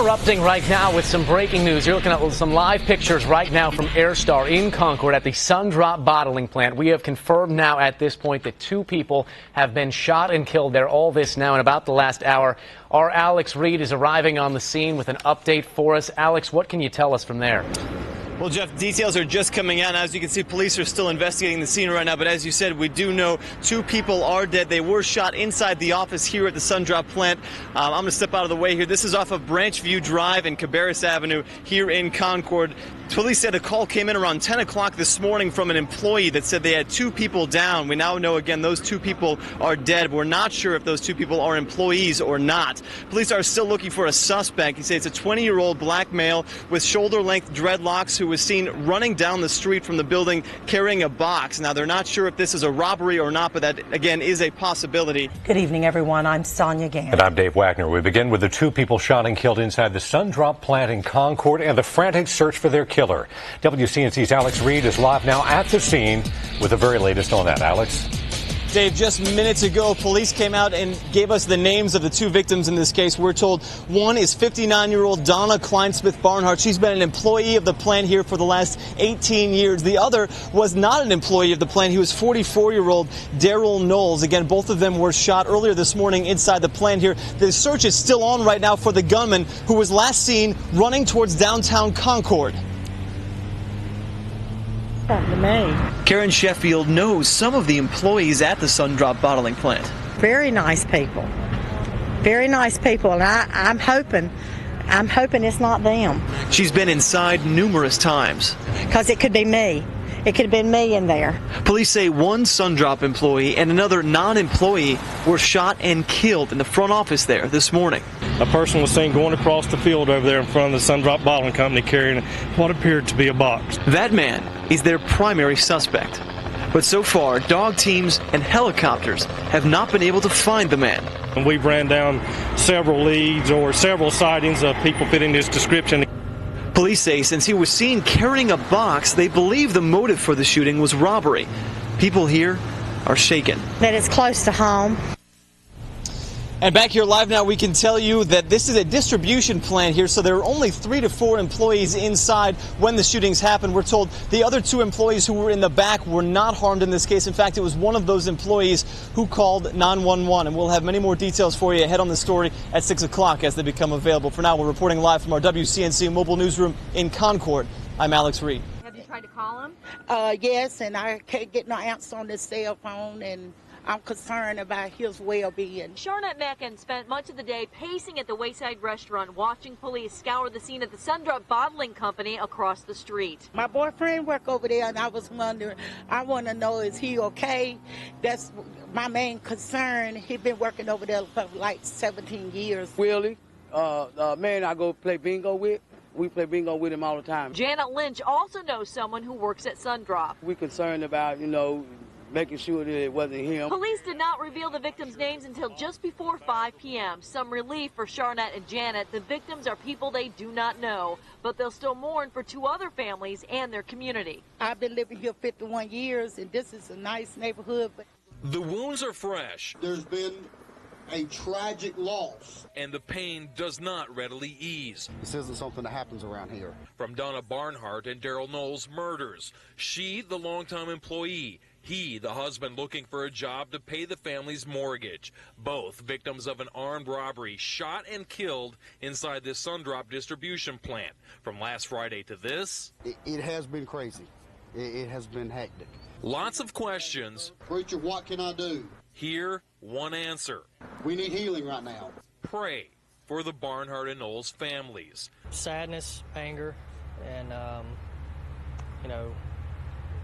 interrupting right now with some breaking news. You're looking at some live pictures right now from Airstar in Concord at the Sundrop bottling plant. We have confirmed now at this point that 2 people have been shot and killed there. All this now in about the last hour. Our Alex Reed is arriving on the scene with an update for us. Alex, what can you tell us from there? Well, Jeff, details are just coming out. As you can see, police are still investigating the scene right now. But as you said, we do know 2 people are dead. They were shot inside the office here at the Sundrop plant. I'm going to step out of the way here. This is off of Branchview Drive and Cabarrus Avenue here in Concord. Police said a call came in around 10 o'clock this morning from an employee that said they had 2 people down. We now know, again, those 2 people are dead. We're not sure if those 2 people are employees or not. Police are still looking for a suspect. He says it's a 20-year-old black male with shoulder-length dreadlocks who was seen running down the street from the building carrying a box. Now, they're not sure if this is a robbery or not, but that, again, is a possibility. Good evening, everyone. I'm Sonia Gann. And I'm Dave Wagner. We begin with the 2 people shot and killed inside the Sundrop plant in Concord and the frantic search for their killer. WCNC's Alex Reed is live now at the scene with the very latest on that. Alex? Dave, just minutes ago, police came out and gave us the names of the 2 victims in this case. We're told one is 59-year-old Donna Barnhardt. She's been an employee of the plant here for the last 18 years. The other was not an employee of the plant. He was 44-year-old Darrell Noles. Again, both of them were shot earlier this morning inside the plant here. The search is still on right now for the gunman who was last seen running towards downtown Concord. To me. Karen Sheffield knows some of the employees at the Sundrop bottling plant. Very nice people. Very nice people, and I'm hoping it's not them. She's been inside numerous times. Because it could be me. It could have been me in there. Police say one Sundrop employee and another non-employee were shot and killed in the front office there this morning. A person was seen going across the field over there in front of the Sundrop Bottling Company carrying what appeared to be a box. That man is their primary suspect. But so far, dog teams and helicopters have not been able to find the man. And we've ran down several leads or several sightings of people fitting this description. Police say since he was seen carrying a box, they believe the motive for the shooting was robbery. People here are shaken. That it's close to home. And back here live now, we can tell you that this is a distribution plant here, so there are only 3 to 4 employees inside when the shootings happened. We're told the other 2 employees who were in the back were not harmed in this case. In fact, it was one of those employees who called 911. And we'll have many more details for you ahead on the story at 6 o'clock as they become available. For now, we're reporting live from our WCNC mobile newsroom in Concord. I'm Alex Reed. Have you tried to call him? Yes, and I can't get no answer on this cell phone, and I'm concerned about his well-being. Charlotte Mackin spent much of the day pacing at the Wayside restaurant, watching police scour the scene at the Sundrop Bottling Company across the street. My boyfriend worked over there, and I was wondering, I want to know, is he okay? That's my main concern. He's been working over there for like 17 years. Willie, man I go play bingo with. We play bingo with him all the time. Janet Lynch also knows someone who works at Sundrop. We're concerned about, making sure that it wasn't him. Police did not reveal the victims' names until just before 5 p.m. Some relief for Charnette and Janet. The victims are people they do not know, but they'll still mourn for 2 other families and their community. I've been living here 51 years, and this is a nice neighborhood. But the wounds are fresh. There's been a tragic loss, and the pain does not readily ease. This isn't something that happens around here. From Donna Barnhardt and Darrell Noles' murders. She, the longtime employee. He, the husband, looking for a job to pay the family's mortgage. Both victims of an armed robbery, shot and killed inside this Sundrop distribution plant. From last Friday to this, it has been crazy. It has been hectic. Lots of questions. Preacher, what can I do? Here, one answer. We need healing right now. Pray for the Barnhardt and Noles families. Sadness, anger, and,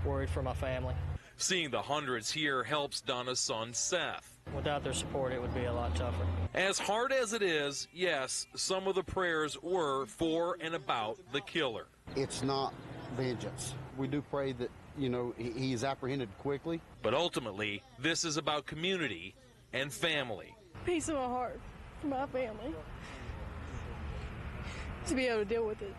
worried for my family. Seeing the hundreds here helps Donna's son, Seth. Without their support, it would be a lot tougher. As hard as it is, yes, some of the prayers were for and about the killer. It's not vengeance. We do pray that, he is apprehended quickly. But ultimately, this is about community and family. Peace of my heart for my family to be able to deal with it.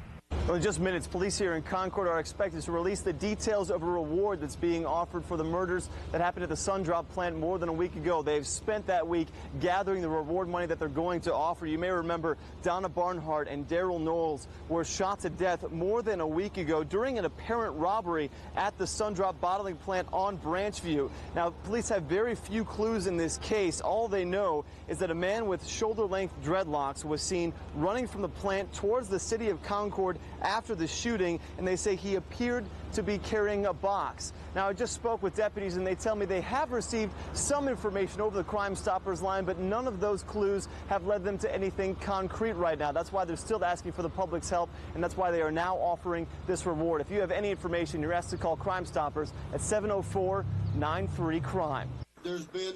Well, in just minutes, police here in Concord are expected to release the details of a reward that's being offered for the murders that happened at the Sundrop plant more than a week ago. They've spent that week gathering the reward money that they're going to offer. You may remember Donna Barnhardt and Darrell Noles were shot to death more than a week ago during an apparent robbery at the Sundrop bottling plant on Branchview. Now, police have very few clues in this case. All they know is that a man with shoulder-length dreadlocks was seen running from the plant towards the city of Concord after the shooting, and they say he appeared to be carrying a box. Now, I just spoke with deputies, and they tell me they have received some information over the Crime Stoppers line, but none of those clues have led them to anything concrete right now. That's why they're still asking for the public's help, and that's why they are now offering this reward. If you have any information, you're asked to call Crime Stoppers at 704-93-CRIME. There's been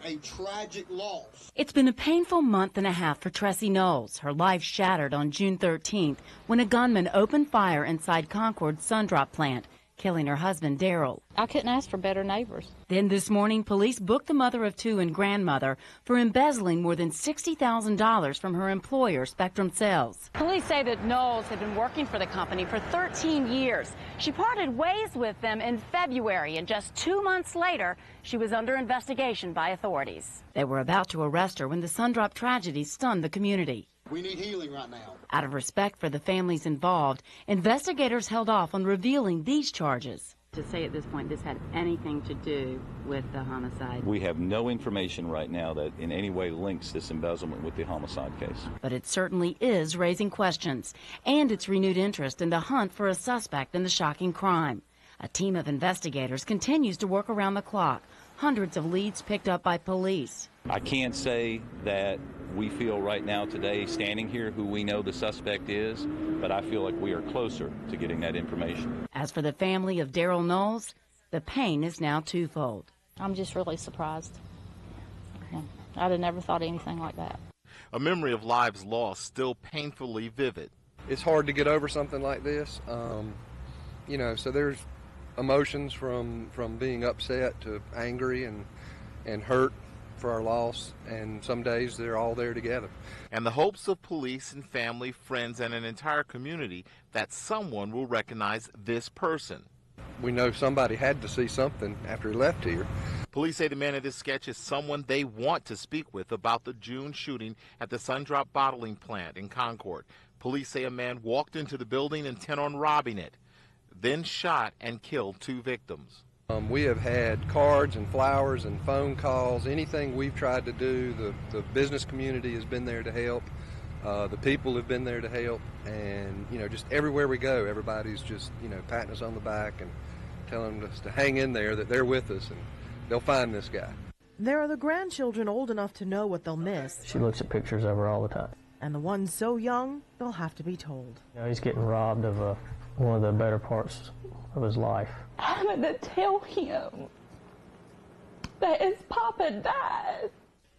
a tragic loss. It's been a painful month and a half for Tressie Noles. Her life shattered on June 13th when a gunman opened fire inside Concord's Sundrop plant, killing her husband, Darrell. I couldn't ask for better neighbors. Then this morning, police booked the mother of two and grandmother for embezzling more than $60,000 from her employer, Spectrum Sales. Police say that Noles had been working for the company for 13 years. She parted ways with them in February, and just 2 months later, she was under investigation by authorities. They were about to arrest her when the Sundrop tragedy stunned the community. We need healing right now. Out of respect for the families involved, investigators held off on revealing these charges. To say at this point this had anything to do with the homicide. We have no information right now that in any way links this embezzlement with the homicide case. But it certainly is raising questions, and its renewed interest in the hunt for a suspect in the shocking crime. A team of investigators continues to work around the clock. Hundreds of leads picked up by police. I can't say that we feel right now today, standing here, who we know the suspect is, but I feel like we are closer to getting that information. As for the family of Darrell Noles, the pain is now twofold. I'm just really surprised. I'd have never thought anything like that. A memory of lives lost, still painfully vivid. It's hard to get over something like this, so there's emotions from being upset to angry and hurt for our loss, and some days they're all there together. And the hopes of police and family, friends, and an entire community that someone will recognize this person. We know somebody had to see something after he left here. Police say the man in this sketch is someone they want to speak with about the June shooting at the Sundrop bottling plant in Concord. Police say a man walked into the building intent on robbing it, then shot and killed two victims. We have had cards and flowers and phone calls. Anything we've tried to do, the business community has been there to help. The people have been there to help. And, just everywhere we go, everybody's just, patting us on the back and telling us to hang in there, that they're with us, and they'll find this guy. There are the grandchildren old enough to know what they'll miss. She looks at pictures of her all the time. And the ones so young, they'll have to be told. He's getting robbed of one of the better parts of his life. Having to tell him that his papa died.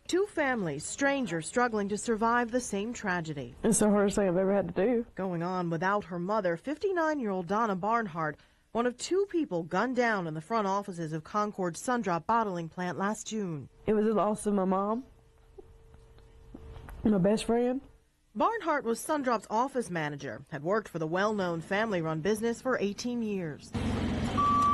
Two families, strangers struggling to survive the same tragedy. It's the hardest thing I've ever had to do. Going on without her mother, 59-year-old Donna Barnhardt, one of two people gunned down in the front offices of Concord's Sundrop bottling plant last June. It was the loss of my mom, my best friend. Barnhardt was Sundrop's office manager, had worked for the well-known family-run business for 18 years.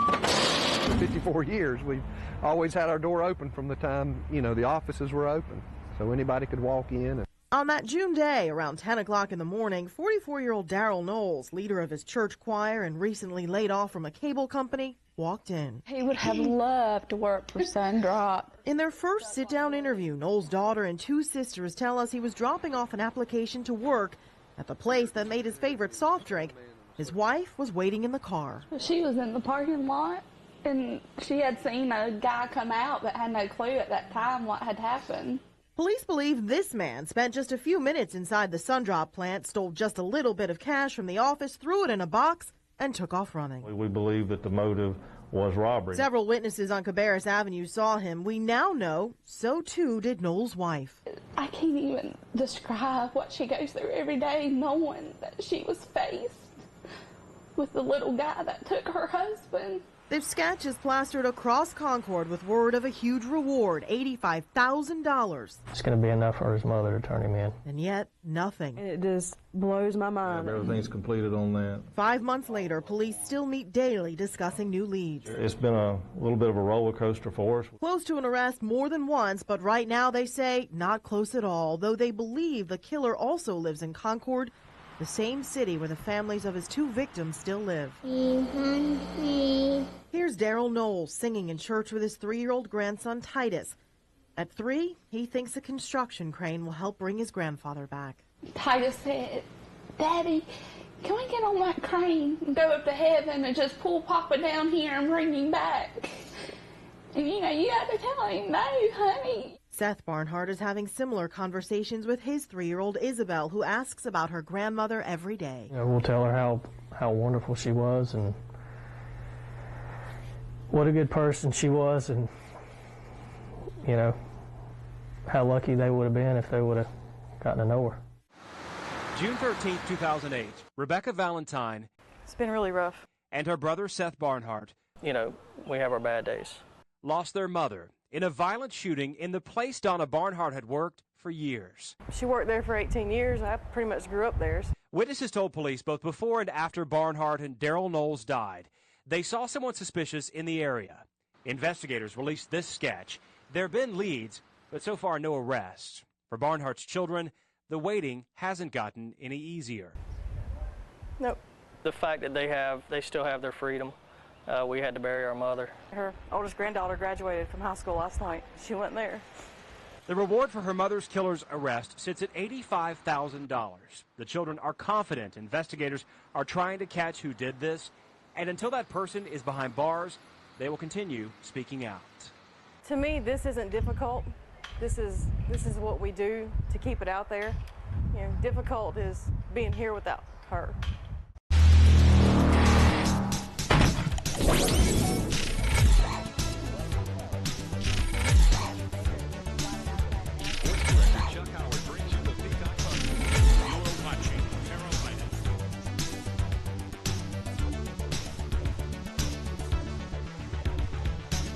For 54 years, we've always had our door open from the time, the offices were open, so anybody could walk in. On that June day, around 10 o'clock in the morning, 44-year-old Darrell Noles, leader of his church choir and recently laid off from a cable company, walked in. He would have loved to work for Sundrop. In their first sit-down interview, Noles' daughter and two sisters tell us he was dropping off an application to work at the place that made his favorite soft drink. His wife was waiting in the car. She was in the parking lot, and she had seen a guy come out that had no clue at that time what had happened. Police believe this man spent just a few minutes inside the Sundrop plant, stole just a little bit of cash from the office, threw it in a box, and took off running. We believe that the motive was robbery. Several witnesses on Cabarrus Avenue saw him. We now know so too did Noles' wife. I can't even describe what she goes through every day, knowing that she was faced with the little guy that took her husband. Their sketches plastered across Concord with word of a huge reward, $85,000. It's going to be enough for his mother to turn him in. And yet, nothing. It just blows my mind. Everything's completed on that. 5 months later, police still meet daily discussing new leads. It's been a little bit of a roller coaster for us. Close to an arrest more than once, but right now they say not close at all, though they believe the killer also lives in Concord, the same city where the families of his 2 victims still live. Here's Darrell Noles singing in church with his 3-year-old grandson Titus. At 3, he thinks a construction crane will help bring his grandfather back. Titus said, "Daddy, can we get on that crane and go up to heaven and just pull Papa down here and bring him back?" And you had to tell him, "No, honey." Seth Barnhardt is having similar conversations with his 3-year-old Isabel, who asks about her grandmother every day. We'll tell her how wonderful she was and what a good person she was, and how lucky they would have been if they would have gotten to know her. June 13, 2008, Rebecca Valentine. It's been really rough. And her brother Seth Barnhardt. We have our bad days. Lost their mother in a violent shooting in the place Donna Barnhardt had worked for years. She worked there for 18 years. I pretty much grew up there. Witnesses told police both before and after Barnhardt and Darrell Noles died, they saw someone suspicious in the area. Investigators released this sketch. There have been leads, but so far no arrests. For Barnhardt's children, the waiting hasn't gotten any easier. Nope. The fact that they still have their freedom. We had to bury our mother. Her oldest granddaughter graduated from high school last night. She went there. The reward for her mother's killer's arrest sits at $85,000. The children are confident investigators are trying to catch who did this, and until that person is behind bars, they will continue speaking out. To me, this isn't difficult. This is what we do to keep it out there. Difficult is being here without her.